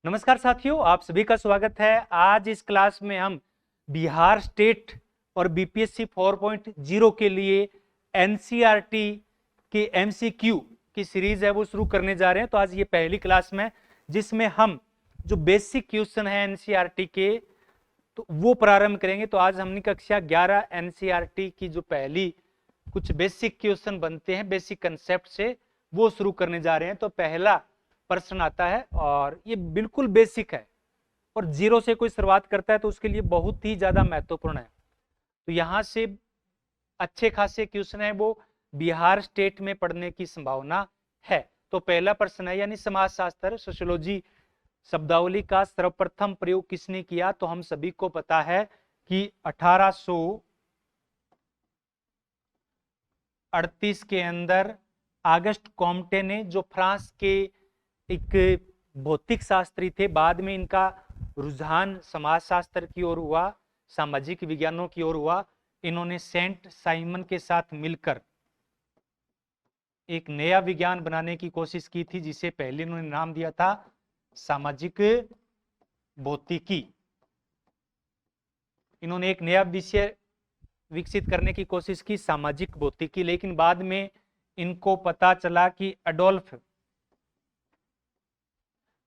नमस्कार साथियों, आप सभी का स्वागत है। आज इस क्लास में हम बिहार स्टेट और बीपीएससी 4.0 के लिए एनसीईआरटी के एमसीक्यू की सीरीज है वो शुरू करने जा रहे हैं। तो आज ये पहली क्लास में जिसमें हम जो बेसिक क्वेश्चन है एनसीईआरटी के तो वो प्रारंभ करेंगे। तो आज हमने कक्षा 11 एनसीईआरटी की जो पहली कुछ बेसिक क्वेश्चन बनते हैं बेसिक कंसेप्ट से वो शुरू करने जा रहे हैं। तो पहला प्रश्न आता है और ये बिल्कुल बेसिक है और जीरो से कोई शुरुआत करता है तो उसके लिए बहुत ही ज्यादा महत्वपूर्ण है। तो यहां से अच्छे खासे क्वेश्चन है वो बिहार स्टेट में पढ़ने की संभावना है। तो पहला प्रश्न है यानी समाजशास्त्र सोशियोलॉजी शब्दावली का सर्वप्रथम प्रयोग किसने किया? तो हम सभी को पता है कि 1838 के अंदर ऑगस्ट कॉम्टे ने, जो फ्रांस के एक भौतिक शास्त्री थे, बाद में इनका रुझान समाजशास्त्र की ओर हुआ, सामाजिक विज्ञानों की ओर हुआ। इन्होंने सेंट साइमन के साथ मिलकर एक नया विज्ञान बनाने की कोशिश की थी जिसे पहले इन्होंने नाम दिया था सामाजिक भौतिकी। इन्होंने एक नया विषय विकसित करने की कोशिश की सामाजिक भौतिकी, लेकिन बाद में इनको पता चला कि एडोल्फ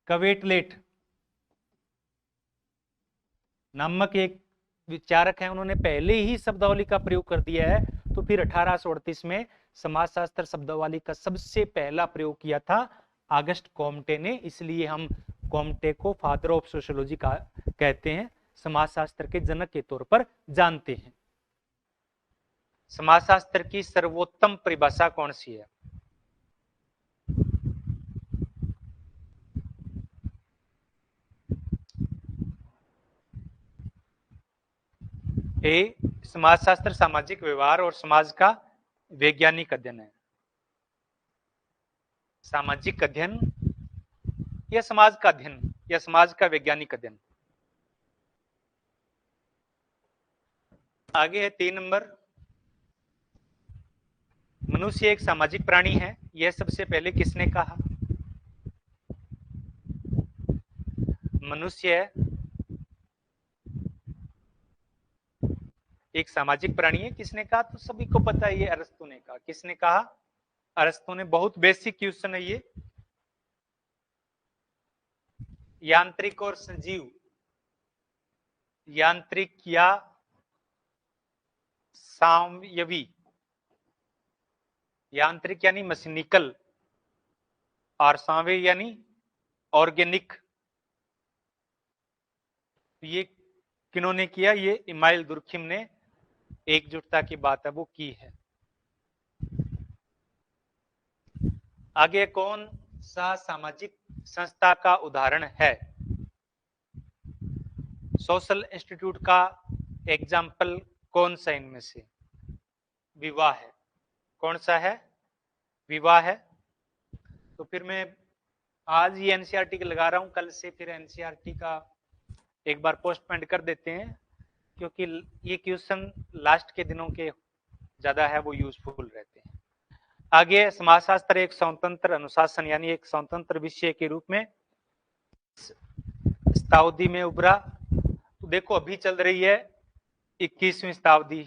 क्वेटलेट नामक एक विचारक है, उन्होंने पहले ही शब्दावली का प्रयोग कर दिया है। तो फिर 1838 में समाजशास्त्र शब्दावली का सबसे पहला प्रयोग किया था ऑगस्ट कॉम्टे ने, इसलिए हम कॉम्टे को फादर ऑफ सोशियोलॉजी का कहते हैं, समाजशास्त्र के जनक के तौर पर जानते हैं। समाजशास्त्र की सर्वोत्तम परिभाषा कौन सी है? ए, समाजशास्त्र सामाजिक व्यवहार और समाज का वैज्ञानिक अध्ययन है। सामाजिक अध्ययन या समाज का अध्ययन या समाज का वैज्ञानिक अध्ययन। आगे है 3 नंबर, मनुष्य एक सामाजिक प्राणी है, यह सबसे पहले किसने कहा? मनुष्य एक सामाजिक प्राणी है, किसने कहा? तो सभी को पता है, ये अरस्तु ने कहा। किसने कहा? अरस्तु ने। बहुत बेसिक क्वेश्चन है ये। यांत्रिक और सजीव, यांत्रिक या सावयवी, यांत्रिक यानी मशीनिकल और सावयव यानी ऑर्गेनिक। ये किन्होंने किया? ये इमाइल दुर्खिम ने एकजुटता की बात है वो की है। आगे कौन सा सामाजिक संस्था का उदाहरण है? सोशल इंस्टीट्यूट का एग्जाम्पल कौन सा इनमें से? विवाह है। कौन सा है? विवाह है। तो फिर मैं आज ही एनसीईआरटी का लगा रहा हूं, कल से फिर एनसीईआरटी का एक बार पोस्टपोन कर देते हैं, क्योंकि ये क्वेश्चन लास्ट के दिनों के ज्यादा है वो यूजफुल रहते हैं। आगे समाजशास्त्र एक स्वतंत्र अनुशासन यानी एक स्वतंत्र विषय के रूप में शताब्दी में उभरा। तो देखो अभी चल रही है 21वीं शताब्दी,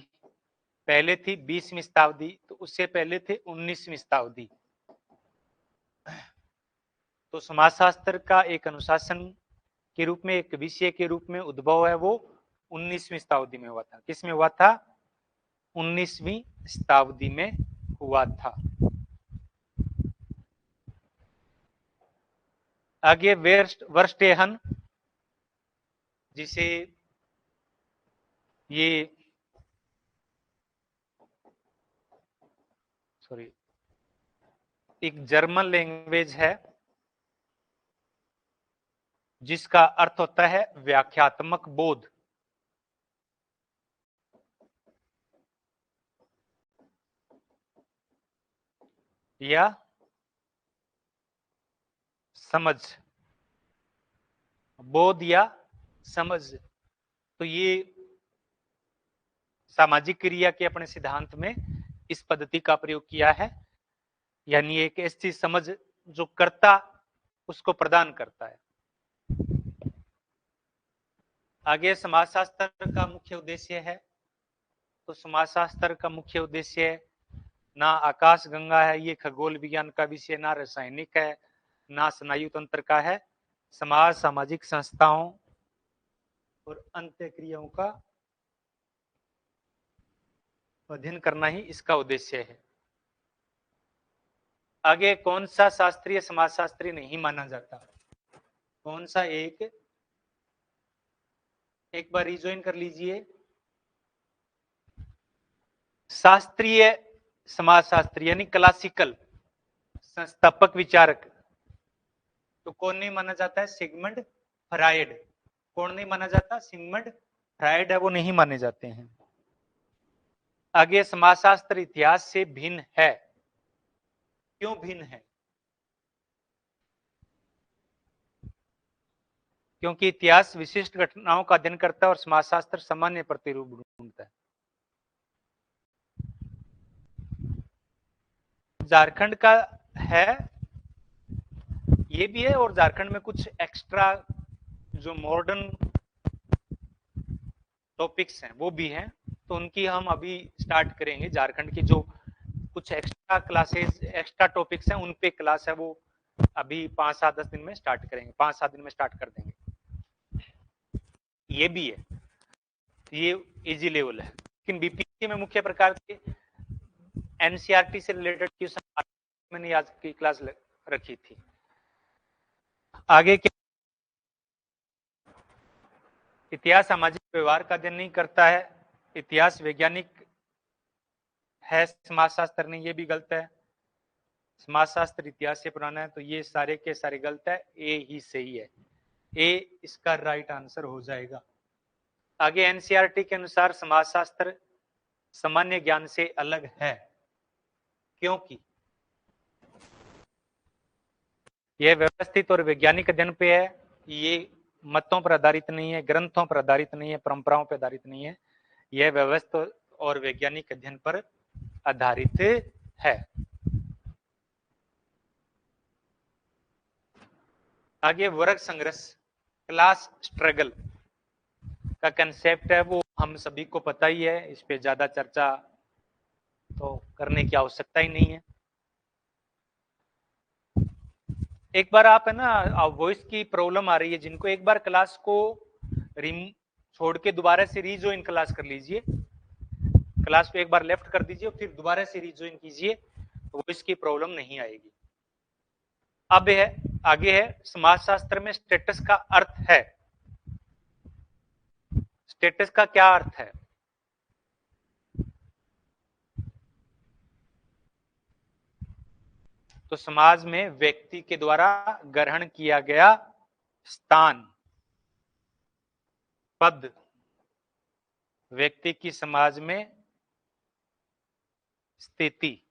पहले थी 20वीं शताब्दी, तो उससे पहले थे 19वीं शताब्दी। तो समाजशास्त्र का एक अनुशासन के रूप में, एक विषय के रूप में उद्भव है वो 19वीं शताब्दी में हुआ था। किसमें हुआ था? 19वीं शताब्दी में हुआ था। आगे वर्स्टेहन, जिसे ये एक जर्मन लैंग्वेज है जिसका अर्थ होता है व्याख्यात्मक बोध। या समझ, बोध या समझ। तो ये सामाजिक क्रिया के अपने सिद्धांत में इस पद्धति का प्रयोग किया है, यानी एक ऐसी समझ जो कर्ता उसको प्रदान करता है। आगे समाजशास्त्र का मुख्य उद्देश्य है, तो समाजशास्त्र का मुख्य उद्देश्य ना आकाश गंगा है, ये खगोल विज्ञान का विषय, ना रासायनिक है, ना स्नायु तंत्र का है। समाज, सामाजिक संस्थाओं और अंत्यक्रियाओं का अध्ययन करना ही इसका उद्देश्य है। आगे कौन सा शास्त्रीय समाजशास्त्री नहीं माना जाता? कौन सा? एक बार रिजॉइन कर लीजिए। शास्त्रीय समाजशास्त्री यानी क्लासिकल संस्थापक विचारक, तो कौन नहीं माना जाता है? Sigmund Freud. कौन नहीं माना जाता? सिगमंड फ्रायड है, वो नहीं माने जाते हैं। आगे समाजशास्त्र इतिहास से भिन्न है। क्यों भिन्न है? क्योंकि इतिहास विशिष्ट घटनाओं का अध्ययन करता है और समाजशास्त्र सामान्य प्रतिरूप ढूंढता है। झारखंड का है, ये भी है, और झारखंड में कुछ एक्स्ट्रा जो मॉडर्न टॉपिक्स हैं वो भी हैं, तो उनकी हम अभी स्टार्ट करेंगे। झारखंड की जो कुछ एक्स्ट्रा क्लासेस, एक्स्ट्रा टॉपिक्स हैं, उन पे क्लास है, वो अभी 5-7-10 दिन में स्टार्ट करेंगे, 5-7 दिन में स्टार्ट कर देंगे। ये भी है, ये इजी लेवल है, लेकिन बीपीएससी में मुख्य प्रकार के एनसीईआरटी से रिलेटेड क्वेश्चन मैंने आज की क्लास रखी थी। आगे क्या? इतिहास सामाजिक व्यवहार का अध्ययन नहीं करता है, इतिहास वैज्ञानिक है, समाजशास्त्र नहीं, ये भी गलत है। समाजशास्त्र इतिहास से पुराना है, तो ये सारे के सारे गलत है, ए ही सही है, ए इसका राइट आंसर हो जाएगा। आगे एनसीईआरटी के अनुसार समाजशास्त्र सामान्य ज्ञान से अलग है, क्योंकि यह व्यवस्थित और वैज्ञानिक अध्ययन पे है, ये मतों पर आधारित नहीं है, ग्रंथों पर आधारित नहीं है, परंपराओं पर आधारित नहीं है, यह व्यवस्थित और वैज्ञानिक अध्ययन पर आधारित है। आगे वर्ग संघर्ष, क्लास स्ट्रगल का कंसेप्ट है, वो हम सभी को पता ही है, इस पे ज्यादा चर्चा तो करने की आवश्यकता ही नहीं है। एक बार आप है ना, वॉइस की प्रॉब्लम आ रही है जिनको, एक बार क्लास को छोड़ के दोबारा से रीजॉइन क्लास कर लीजिए, क्लास को एक बार लेफ्ट कर दीजिए, फिर दोबारा से रीजॉइन कीजिए, वॉइस की प्रॉब्लम नहीं आएगी। अब है आगे है, समाजशास्त्र में स्टेटस का अर्थ है। स्टेटस का क्या अर्थ है? तो समाज में व्यक्ति के द्वारा ग्रहण किया गया स्थान, पद, व्यक्ति की समाज में स्थिति।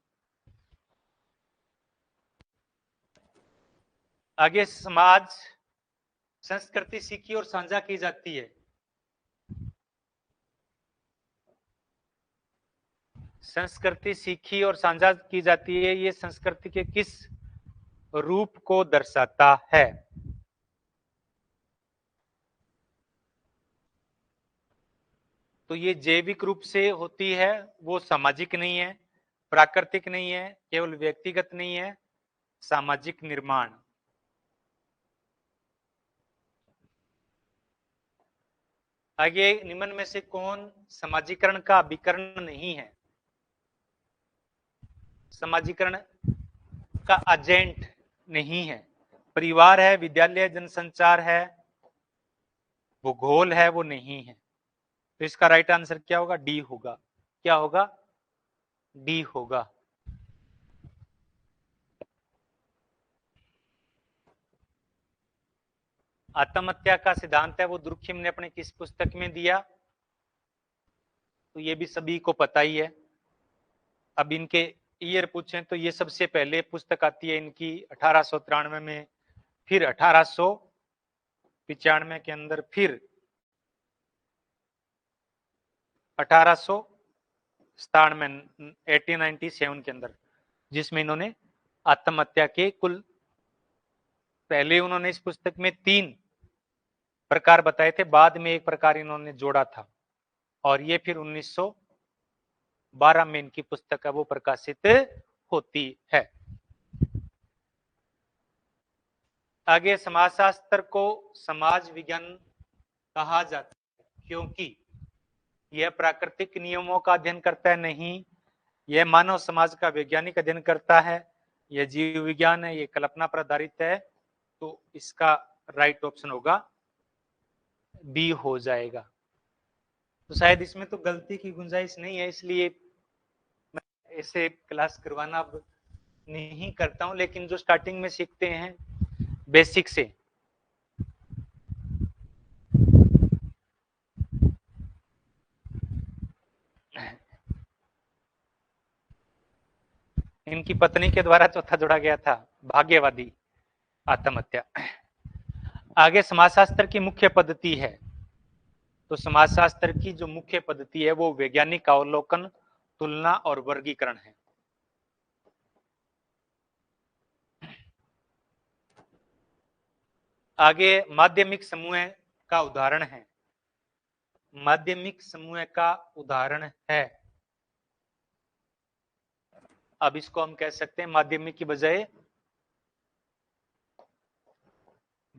आगे समाज संस्कृति सीखी और साझा की जाती है। संस्कृति सीखी और साझा की जाती है, ये संस्कृति के किस रूप को दर्शाता है? तो ये जैविक रूप से होती है, वो सामाजिक नहीं है, प्राकृतिक नहीं है, केवल व्यक्तिगत नहीं है, सामाजिक निर्माण। आगे निम्न में से कौन समाजीकरण का अभिकरण नहीं है? समाजीकरण का एजेंट नहीं है। परिवार है, विद्यालय, जनसंचार है, भूगोल है, वो नहीं है। तो इसका राइट आंसर क्या होगा? डी होगा। क्या होगा? डी होगा। आत्महत्या का सिद्धांत है, वो दुर्खिम ने अपने किस पुस्तक में दिया? तो ये भी सभी को पता ही है। अब इनके ईयर पूछें तो ये सबसे पहले पुस्तक आती है इनकी 1893 में, फिर 1895 के अंदर, फिर 1897 के अंदर, जिसमें इन्होंने आत्महत्या के कुल, पहले उन्होंने इस पुस्तक में 3 प्रकार बताए थे, बाद में एक प्रकार इन्होंने जोड़ा था और ये फिर 1912 में इनकी पुस्तक है वो प्रकाशित होती है। आगे समाजशास्त्र को समाज विज्ञान कहा जाता है क्योंकि यह प्राकृतिक नियमों का अध्ययन करता है, नहीं यह मानव समाज का वैज्ञानिक अध्ययन करता है, यह जीव विज्ञान है, यह कल्पना पर आधारित है, तो इसका राइट ऑप्शन होगा बी हो जाएगा। तो शायद इसमें तो गलती की गुंजाइश नहीं है, इसलिए मैं इसे क्लास करवाना अब नहीं करता हूं, लेकिन जो स्टार्टिंग में सीखते हैं बेसिक से, इनकी पत्नी के द्वारा चौथा जोड़ा गया था, भाग्यवादी आत्महत्या। आगे समाजशास्त्र की मुख्य पद्धति है, तो समाजशास्त्र की जो मुख्य पद्धति है वो वैज्ञानिक अवलोकन, तुलना और वर्गीकरण है। आगे माध्यमिक समूह का उदाहरण है, माध्यमिक समूह का उदाहरण है, अब इसको हम कह सकते हैं माध्यमिक की बजाय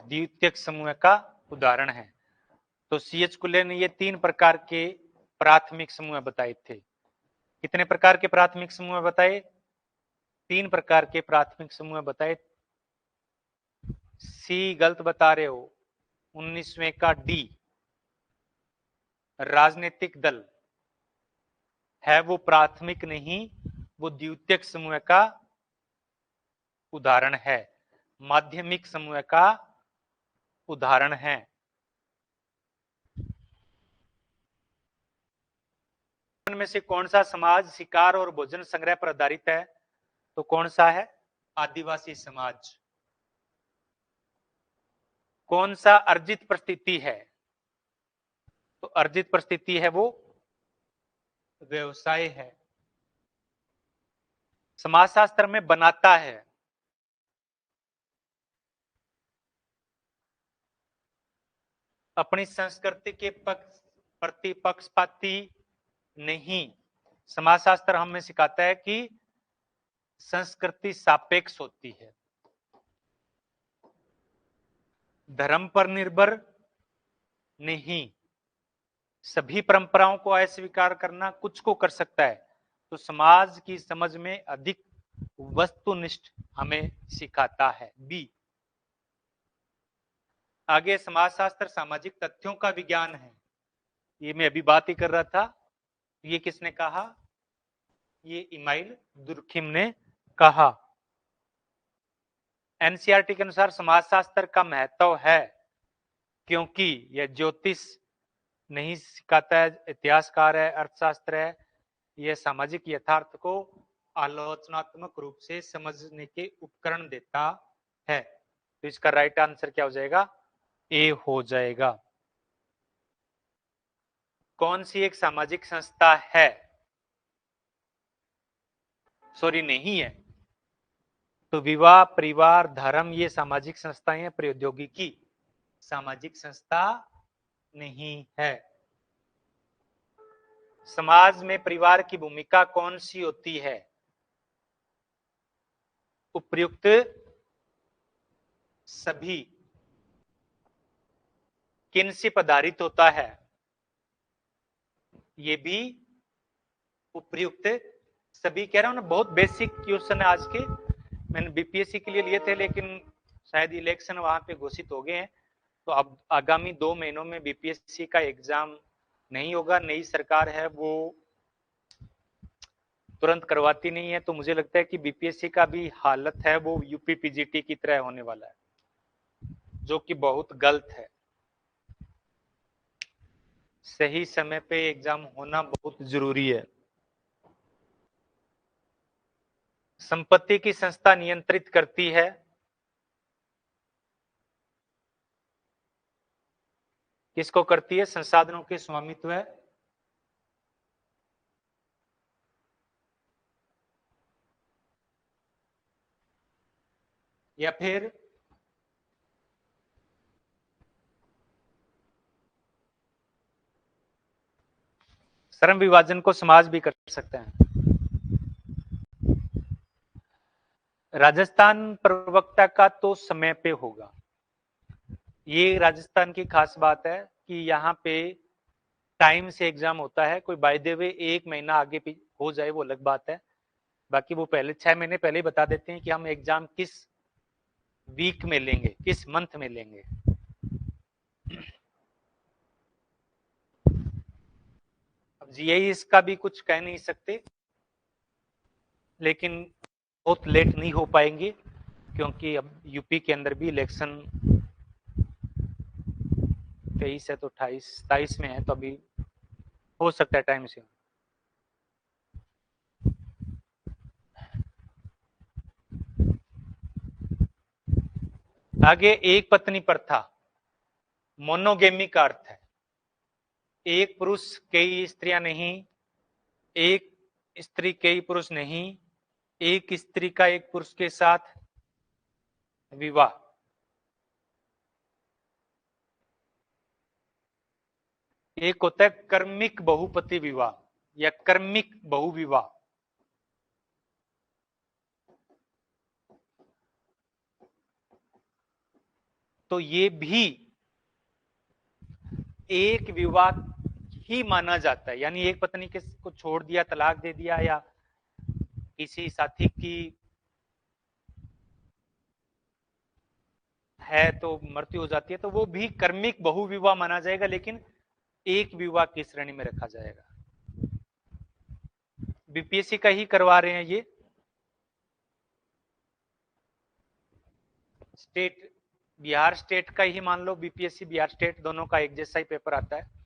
द्वितीयक समूह का उदाहरण है। तो सीएच कुले ने ये 3 प्रकार के प्राथमिक समूह बताए थे। कितने प्रकार के प्राथमिक समूह बताए? 3 प्रकार के प्राथमिक समूह बताए। सी गलत बता रहे हो, 19वें का डी राजनीतिक दल है वो प्राथमिक नहीं, वो द्वितीयक समूह का उदाहरण है, माध्यमिक समूह का उदाहरण है। में से कौन सा समाज शिकार और भोजन संग्रह पर आधारित है? तो कौन सा है? आदिवासी समाज। कौन सा अर्जित परिस्थिति है? तो अर्जित परिस्थिति है वो व्यवसाय है। समाजशास्त्र में बनाता है, अपनी संस्कृति के प्रति पक्षपाती नहीं। समाजशास्त्र हमें सिखाता है कि संस्कृति सापेक्ष होती है, धर्म पर निर्भर नहीं। सभी परंपराओं को अस्वीकार करना कुछ को कर सकता है, तो समाज की समझ में अधिक वस्तुनिष्ठ हमें सिखाता है, बी। आगे समाजशास्त्र सामाजिक तथ्यों का विज्ञान है, ये मैं अभी बात ही कर रहा था। ये किसने कहा? ये इमाइल दुर्खिम ने कहा। एनसीईआरटी के अनुसार समाजशास्त्र का महत्व है क्योंकि यह ज्योतिष नहीं सिखाता है, इतिहासकार है, अर्थशास्त्र है, यह सामाजिक यथार्थ को आलोचनात्मक रूप से समझने के उपकरण देता है। तो इसका राइट आंसर क्या हो जाएगा? ए हो जाएगा। कौन सी एक सामाजिक संस्था है, सॉरी नहीं है, तो विवाह, परिवार, धर्म ये सामाजिक संस्थाएं हैं, प्रौद्योगिकी सामाजिक संस्था नहीं है। समाज में परिवार की भूमिका कौन सी होती है? उपयुक्त सभी किन से आधारित होता है? ये भी उपयुक्त सभी कह रहा हूं ना, बहुत बेसिक क्वेश्चन है आज के। मैंने बीपीएससी के लिए लिए थे, लेकिन शायद इलेक्शन वहां पे घोषित हो गए हैं, तो अब आगामी 2 महीनों में बीपीएससी का एग्जाम नहीं होगा। नई सरकार है वो तुरंत करवाती नहीं है, तो मुझे लगता है कि बीपीएससी का भी हालत है वो यूपी पीजीटी की तरह होने वाला है, जो कि बहुत गलत है। सही समय पे एग्जाम होना बहुत जरूरी है। संपत्ति की संस्था नियंत्रित करती है, किसको करती है? संसाधनों के स्वामित्व है, या फिर श्रम विभाजन को समाज भी कर सकते हैं। राजस्थान प्रवक्ता का तो समय पे होगा। ये राजस्थान की खास बात है कि यहाँ पे टाइम से एग्जाम होता है। कोई बाय द वे 1 महीना आगे पीछे हो जाए वो अलग बात है, बाकी वो पहले 6 महीने पहले ही बता देते हैं कि हम एग्जाम किस वीक में लेंगे, किस मंथ में लेंगे। अब जीआई इसका भी कुछ कह नहीं सकते, लेकिन बहुत लेट नहीं हो पाएंगे क्योंकि अब यूपी के अंदर भी इलेक्शन 23 है तो 28-27 में है, तो अभी हो सकता है टाइम से। आगे एक पत्नी प्रथा, मोनोगेमी का अर्थ है एक पुरुष कई स्त्रियां नहीं, एक स्त्री कई पुरुष नहीं, एक स्त्री का एक पुरुष के साथ विवाह। एक होता है कर्मिक बहुपति विवाह या कर्मिक बहुविवाह। तो ये भी एक विवाह ही माना जाता है, यानी एक पत्नी के को छोड़ दिया, तलाक दे दिया, या किसी साथी की है तो मृत्यु हो जाती है, तो वो भी कर्मिक बहुविवाह माना जाएगा, लेकिन एक विवाह की श्रेणी में रखा जाएगा। बीपीएससी का ही करवा रहे हैं ये। स्टेट बिहार स्टेट का ही मान लो, बीपीएससी बिहार स्टेट दोनों का एक जैसा ही पेपर आता है।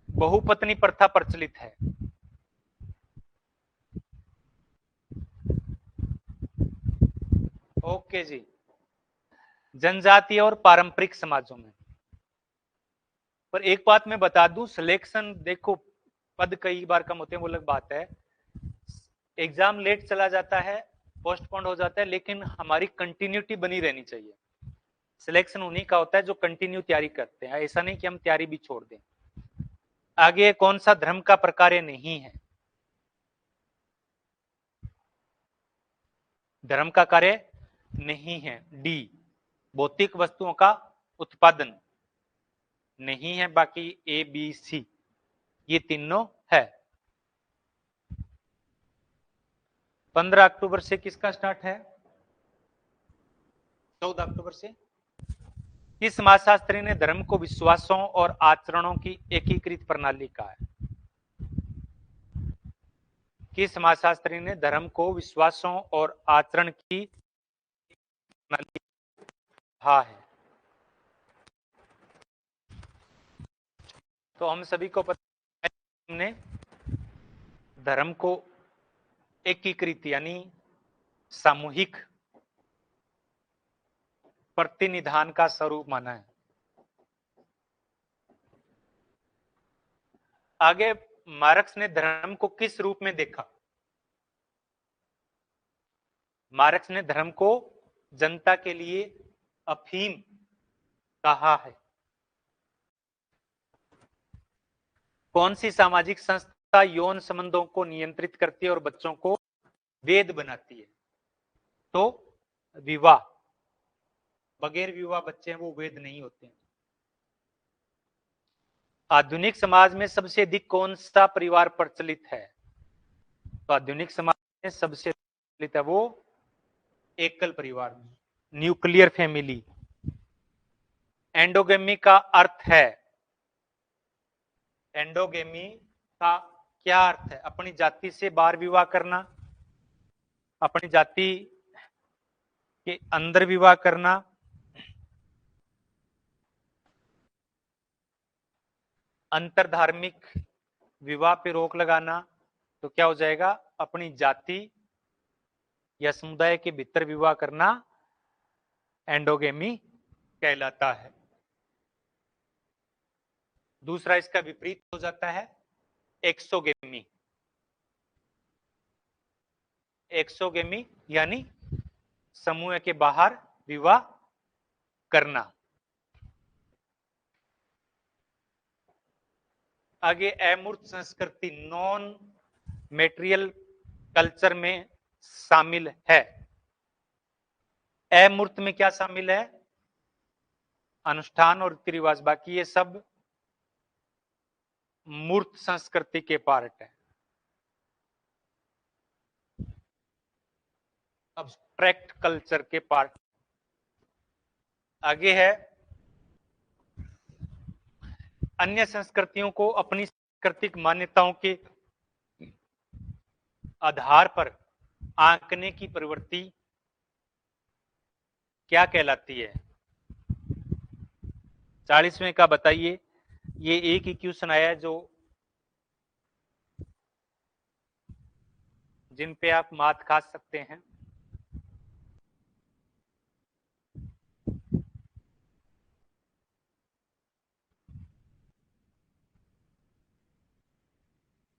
बहुपत्नी प्रथा प्रचलित है। ओके जी। जनजातीय और पारंपरिक समाजों में, पर एक बात मैं बता दूं, सिलेक्शन देखो पद कई बार कम होते हैं वो अलग बात है, एग्जाम लेट चला जाता है, पोस्टपोन हो जाता है, लेकिन हमारी कंटिन्यूटी बनी रहनी चाहिए। सिलेक्शन उन्हीं का होता है जो कंटिन्यू तैयारी करते हैं, ऐसा नहीं कि हम तैयारी भी छोड़ दें। आगे कौन सा धर्म का प्रकार नहीं है? धर्म का कार्य नहीं है। डी, भौतिक वस्तुओं का उत्पादन नहीं है। बाकी ए बी सी ये तीनों है। 15 अक्टूबर से किसका स्टार्ट है? 14 अक्टूबर से। किस समाजशास्त्री ने धर्म को विश्वासों और आचरणों की एकीकृत प्रणाली कहा है? किस समाजशास्त्री ने धर्म को विश्वासों और आचरण की प्रणाली कहा है? तो हम सभी को पता है, हमने धर्म को एकीकृत यानी सामूहिक प्रतिनिधान का स्वरूप माना है। आगे मार्क्स ने धर्म को किस रूप में देखा? मार्क्स ने धर्म को जनता के लिए अफीम कहा है। कौन सी सामाजिक संस्था यौन संबंधों को नियंत्रित करती है और बच्चों को वैध बनाती है? तो विवाह, बगैर विवाह बच्चे हैं वो वैध नहीं होते हैं। आधुनिक समाज में सबसे अधिक कौन सा परिवार प्रचलित है? तो आधुनिक समाज में सबसे प्रचलित है वो एकल परिवार, न्यूक्लियर फैमिली। एंडोगेमी का अर्थ है, एंडोगेमी का क्या अर्थ है? अपनी जाति से बाहर विवाह करना, अपनी जाति के अंदर विवाह करना, अंतरधार्मिक विवाह पे रोक लगाना। तो क्या हो जाएगा? अपनी जाति या समुदाय के भीतर विवाह करना एंडोगेमी कहलाता है। दूसरा इसका विपरीत हो जाता है एक्सोगेमी। एक्सोगेमी यानी समूह के बाहर विवाह करना। आगे अमूर्त संस्कृति नॉन मेटेरियल कल्चर में शामिल है। अमूर्त में क्या शामिल है? अनुष्ठान और रीति रिवाज, बाकी ये सब मूर्त संस्कृति के पार्ट है। अब्स्ट्रैक्ट कल्चर के पार्ट। आगे है अन्य संस्कृतियों को अपनी सांस्कृतिक मान्यताओं के आधार पर आंकने की प्रवृत्ति क्या कहलाती है? 40वें का बताइए। ये एक ही क्वेश्चन आया है जो जिन पे आप मात खा सकते हैं।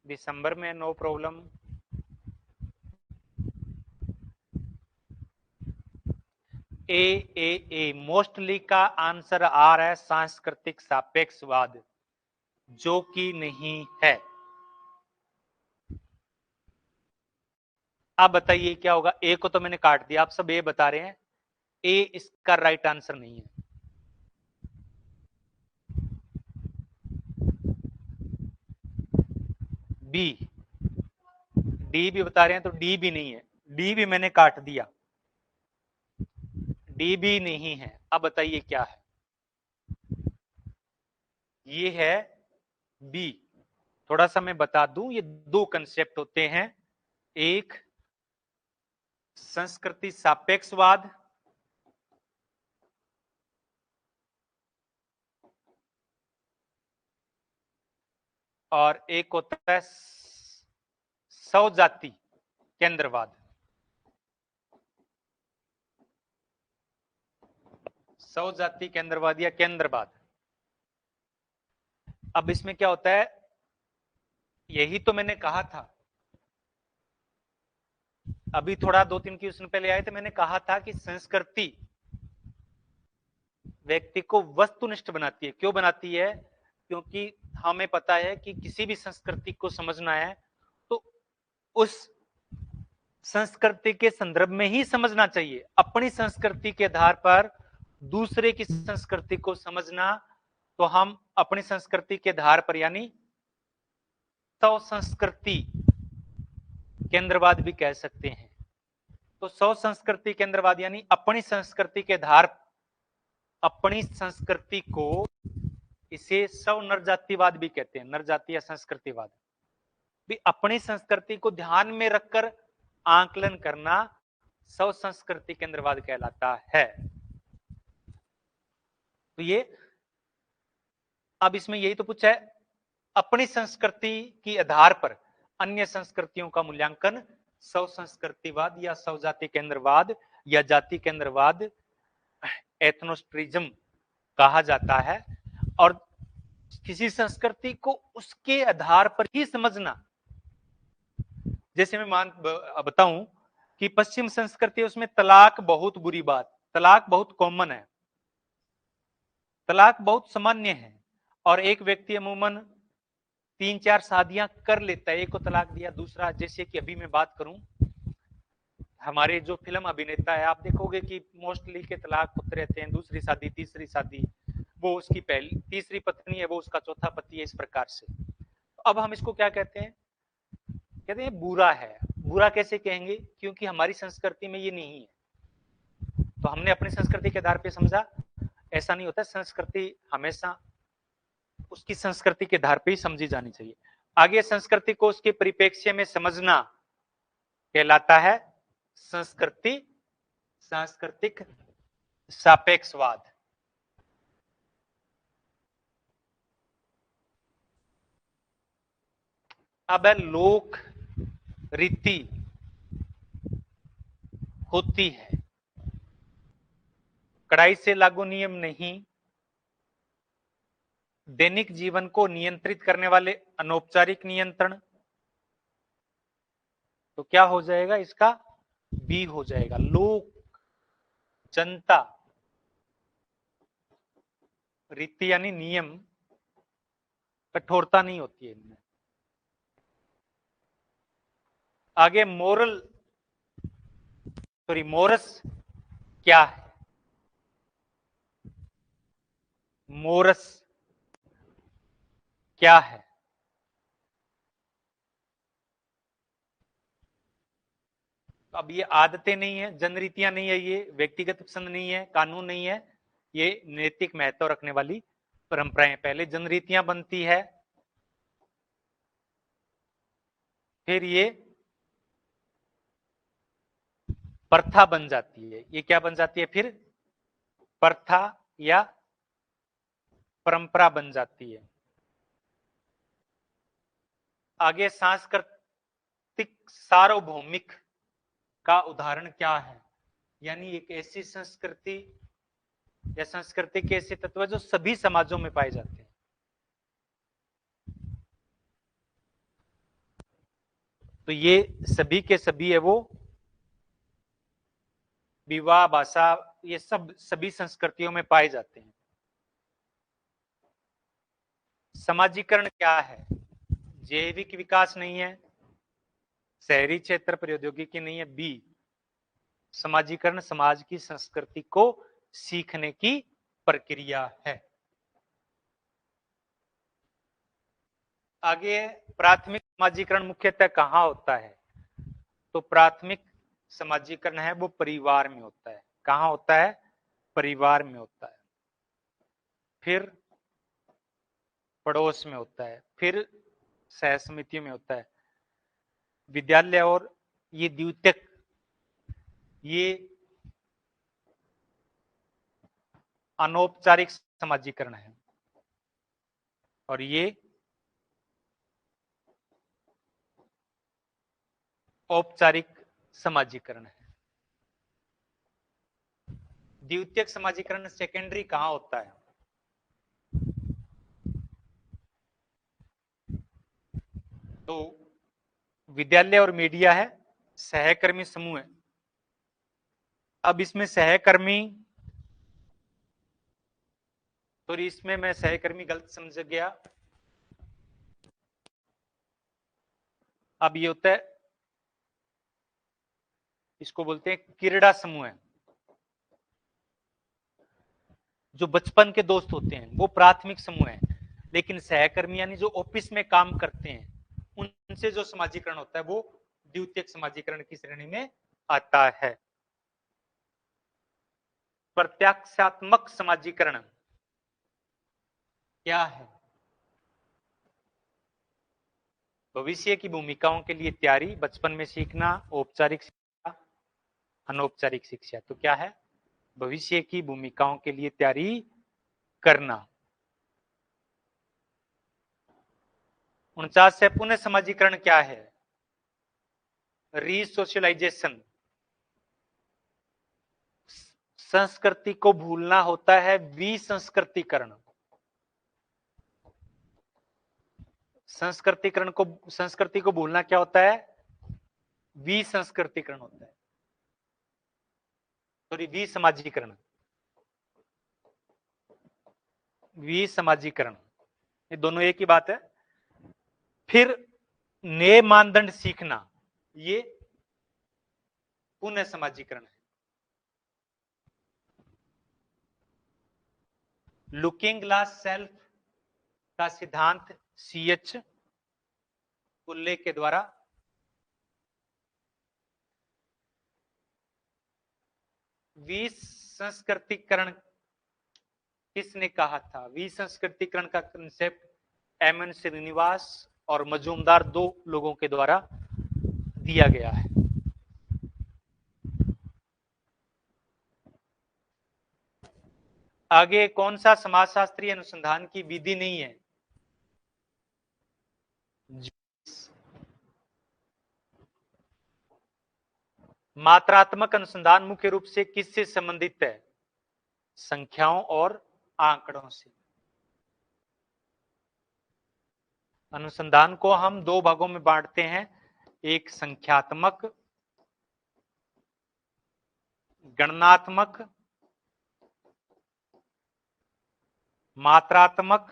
दिसंबर में नो प्रॉब्लम। ए मोस्टली का आंसर आ रहा है सांस्कृतिक सापेक्षवाद, जो कि नहीं है। आप बताइए क्या होगा? ए को तो मैंने काट दिया, आप सब ए बता रहे हैं। ए इसका राइट आंसर नहीं है। बी, डी भी बता रहे हैं तो डी भी नहीं है। डी भी मैंने काट दिया, डी भी नहीं है। अब बताइए क्या है? ये है बी। थोड़ा सा मैं बता दूं, ये दो कंसेप्ट होते हैं। एक संस्कृति सापेक्षवाद और एक होता है स्वजाति केंद्रवाद। स्वजाति केंद्रवाद या केंद्रवाद। अब इसमें क्या होता है? यही तो मैंने कहा था, अभी थोड़ा 2-3 क्वेश्चन पहले आए थे, मैंने कहा था कि संस्कृति व्यक्ति को वस्तुनिष्ठ बनाती है। क्यों बनाती है? क्योंकि हमें पता है कि किसी भी संस्कृति को समझना है तो उस संस्कृति के संदर्भ में ही समझना चाहिए। अपनी संस्कृति के आधार पर दूसरे की संस्कृति को समझना तो हम अपनी संस्कृति के आधार पर यानी स्व संस्कृति केंद्रवाद भी कह सकते हैं। तो स्व संस्कृति केंद्रवाद यानी अपनी संस्कृति के आधार, अपनी संस्कृति को, इसे स्व नरजातिवाद भी कहते हैं, नरजाति या संस्कृतिवाद भी। अपनी संस्कृति को ध्यान में रखकर आंकलन करना स्व संस्कृति केंद्रवाद कहलाता है। तो ये अब इसमें यही तो पूछा है, अपनी संस्कृति के आधार पर अन्य संस्कृतियों का मूल्यांकन स्व संस्कृतिवाद या स्वजाति केंद्रवाद या जाति केंद्रवाद, एथनोस्ट्रिज्म कहा जाता है। और किसी संस्कृति को उसके आधार पर ही समझना। जैसे मैं बताऊं कि पश्चिम संस्कृति, उसमें तलाक बहुत बुरी बात, तलाक बहुत कॉमन है, तलाक बहुत सामान्य है और एक व्यक्ति अमूमन 3-4 शादियां कर लेता है। एक को तलाक दिया, दूसरा, जैसे कि अभी मैं बात करूं, हमारे जो फिल्म अभिनेता है आप देखोगे कि मोस्टली के तलाक होते रहते हैं, दूसरी शादी, तीसरी शादी, वो उसकी पहली, तीसरी पत्नी है वो उसका चौथा पति है, इस प्रकार से। अब हम इसको क्या कहते हैं? कहते हैं बुरा है। बुरा कैसे कहेंगे? क्योंकि हमारी संस्कृति में ये नहीं है, तो हमने अपनी संस्कृति के आधार पर समझा। ऐसा नहीं होता, संस्कृति हमेशा उसकी संस्कृति के आधार पर ही समझी जानी चाहिए। आगे संस्कृति को उसके परिप्रेक्ष्य में समझना कहलाता है संस्कृति सांस्कृतिक सापेक्षवाद। अब लोक रीति होती है, कड़ाई से लागू नियम नहीं, दैनिक जीवन को नियंत्रित करने वाले अनौपचारिक नियंत्रण। तो क्या हो जाएगा इसका? बी हो जाएगा। लोक, जनता, रीति यानी नियम, कठोरता नहीं होती है इनमें। आगे मोरस क्या है? मोरस क्या है? अब ये आदतें नहीं है, जनरीतियां नहीं है, ये व्यक्तिगत पसंद नहीं है, कानून नहीं है, ये नैतिक महत्व रखने वाली परंपराएं। पहले जनरीतियां बनती है, फिर ये प्रथा बन जाती है। ये क्या बन जाती है? फिर प्रथा या परंपरा बन जाती है। आगे सांस्कृतिक सार्वभौमिक का उदाहरण क्या है? यानी एक ऐसी संस्कृति या संस्कृति के ऐसे तत्व जो सभी समाजों में पाए जाते हैं। तो ये सभी के सभी है वो विवाह, भाषा, ये सब सभी संस्कृतियों में पाए जाते हैं। समाजीकरण क्या है? जैविक विकास नहीं है, शहरी क्षेत्र प्रौद्योगिकी नहीं है। बी, समाजीकरण समाज की संस्कृति को सीखने की प्रक्रिया है। आगे प्राथमिक समाजीकरण मुख्यतः कहां होता है? तो प्राथमिक समाजीकरण है वो परिवार में होता है। कहां होता है? परिवार में होता है, फिर पड़ोस में होता है, फिर सह समितियों में होता है। विद्यालय और ये द्वितीयक, ये अनौपचारिक समाजीकरण है, और ये औपचारिक समाजीकरण है। द्वितीयक समाजीकरण सेकेंडरी कहां होता है? तो विद्यालय और मीडिया है, सहकर्मी समूह है। अब इसमें सहकर्मी, तो इसमें मैं सहकर्मी गलत समझ गया। अब ये होता है, इसको बोलते हैं क्रीड़ा समूह है। जो बचपन के दोस्त होते हैं वो प्राथमिक समूह है, लेकिन सहकर्मी यानी जो ऑफिस में काम करते हैं उनसे जो समाजीकरण होता है वो द्वितीयक समाजीकरण की श्रेणी में आता है। प्रत्याक्षात्मक समाजीकरण क्या है? भविष्य की भूमिकाओं के लिए तैयारी, बचपन में सीखना, औपचारिक शिक्षा, अनौपचारिक शिक्षा। तो क्या है? भविष्य की भूमिकाओं के लिए तैयारी करना। 49 से पुनः समाजीकरण क्या है? रीसोशलाइजेशन। संस्कृति को भूलना होता है विसंस्कृतिकरण। संस्कृति को भूलना क्या होता है? विसंस्कृतिकरण होता है, सॉरी विसमाजीकरण। विसमाजीकरण, ये दोनों एक ही बात है। फिर नए मानदंड सीखना, ये पुनः समाजीकरण है। लुकिंग ग्लास सेल्फ का सिद्धांत CH पुल्ले के द्वारा विसंस्कृतिकरण किसने कहा था? विसंस्कृतिकरण का कंसेप्ट MN श्रीनिवास और मजूमदार, दो लोगों के द्वारा दिया गया है। आगे कौन सा समाजशास्त्रीय अनुसंधान की विधि नहीं है? मात्रात्मक अनुसंधान मुख्य रूप से किससे संबंधित है? संख्याओं और आंकड़ों से। अनुसंधान को हम दो भागों में बांटते हैं, एक संख्यात्मक, गणनात्मक, मात्रात्मक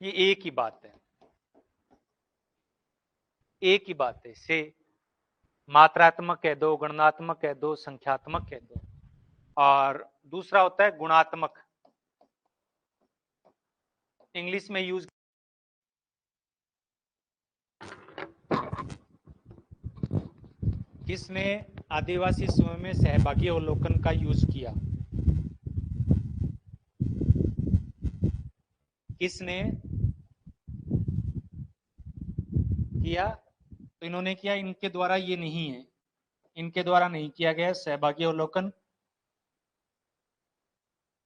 ये एक ही बात है, एक ही बात है। इसे मात्रात्मक कह दो, गणनात्मक कह दो, संख्यात्मक कह दो। और दूसरा होता है गुणात्मक, इंग्लिश में यूज किसने आदिवासी समूह में सहभागी अवलोकन का यूज किया? किसने किया? तो इन्होंने किया, इनके द्वारा ये नहीं है, इनके द्वारा नहीं किया गया। सहभागी अवलोकन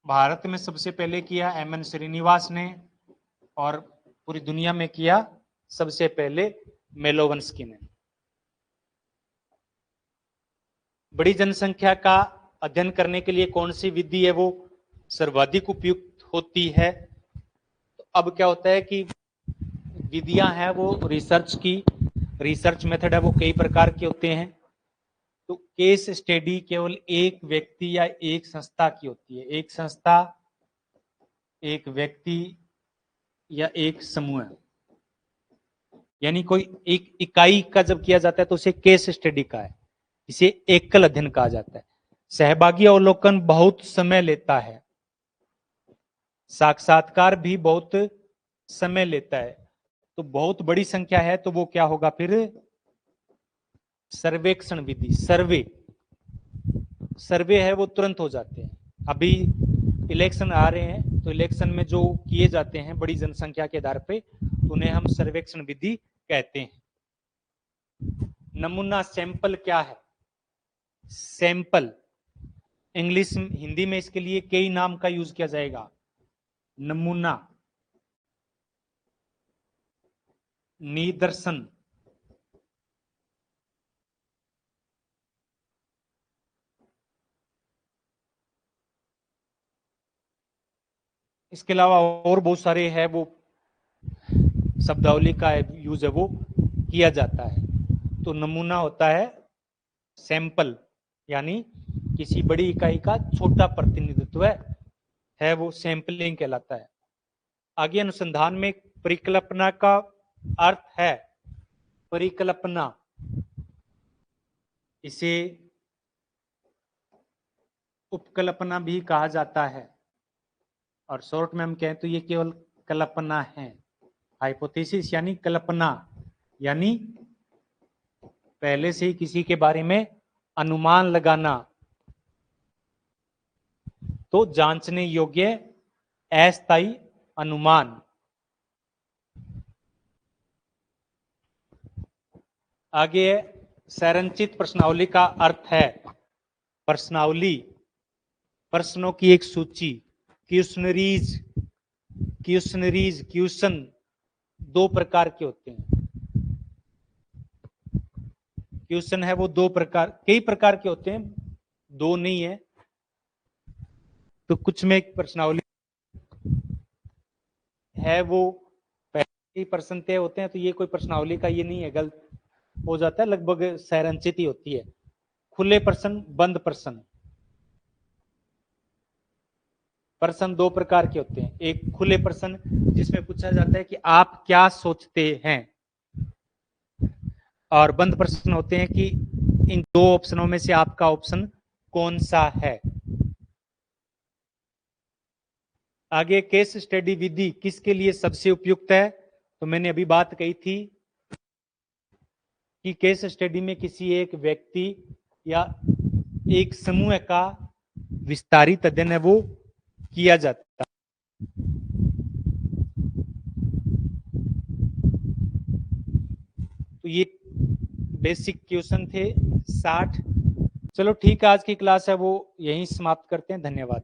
भारत में सबसे पहले किया एमएन श्रीनिवास ने, और पूरी दुनिया में किया सबसे पहले मेलोवंस्की ने। बड़ी जनसंख्या का अध्ययन करने के लिए कौन सी विधि है वो सर्वाधिक उपयुक्त होती है? तो अब क्या होता है कि विधियां हैं वो रिसर्च मेथड है वो कई प्रकार के होते हैं। तो केस स्टडी केवल एक व्यक्ति या एक संस्था की होती है, एक संस्था, एक व्यक्ति या एक समूह, यानी कोई एक इकाई का जब किया जाता है तो उसे केस स्टडी का है, इसे एकल अध्ययन कहा जाता है। सहभागी अवलोकन बहुत समय लेता है, साक्षात्कार भी बहुत समय लेता है। तो बहुत बड़ी संख्या है तो वो क्या होगा फिर? सर्वेक्षण विधि। सर्वे है वो तुरंत हो जाते हैं। अभी इलेक्शन आ रहे हैं तो इलेक्शन में जो किए जाते हैं बड़ी जनसंख्या के आधार पे, तो उन्हें हम सर्वेक्षण विधि कहते हैं। नमूना सैंपल क्या है? सैंपल इंग्लिश हिंदी में इसके लिए कई नाम का यूज किया जाएगा। नमूना, निदर्शन, इसके अलावा और बहुत सारे है वो शब्दावली का यूज है वो किया जाता है। तो नमूना होता है सैंपल, यानी किसी बड़ी इकाई का छोटा प्रतिनिधित्व है वो सैंपलिंग कहलाता है। आगे अनुसंधान में परिकल्पना का अर्थ है, परिकल्पना, इसे उपकल्पना भी कहा जाता है, और शॉर्ट में हम कहें तो ये केवल कल्पना है। हाइपोथेसिस यानी कल्पना, यानी पहले से ही किसी के बारे में अनुमान लगाना। तो जांचने योग्य अस्थायी अनुमान। आगे संरचित प्रश्नावली का अर्थ है, प्रश्नावली, प्रश्नों की एक सूची। क्वेश्चनरीज, क्वेश्चन दो प्रकार के होते हैं। क्वेश्चन है वो दो प्रकार, कई प्रकार के होते हैं, दो नहीं है। तो कुछ में प्रश्नावली है वो पहले ही प्रश्न तय होते हैं, तो ये कोई प्रश्नावली का ये नहीं है, गलत हो जाता है, लगभग संरचित ही होती है। खुले प्रश्न, बंद प्रश्न। प्रश्न दो प्रकार के होते हैं, एक खुले प्रश्न जिसमें पूछा जाता है कि आप क्या सोचते हैं, और बंद प्रश्न होते हैं कि इन दो ऑप्शनों में से आपका ऑप्शन कौन सा है। आगे केस स्टडी विधि किसके लिए सबसे उपयुक्त है? तो मैंने अभी बात कही थी कि केस स्टडी में किसी एक व्यक्ति या एक समूह का विस्तारित अध्ययन है वो किया जाता है। तो ये बेसिक क्वेश्चन थे 60। चलो ठीक है, आज की क्लास है वो यहीं समाप्त करते हैं। धन्यवाद।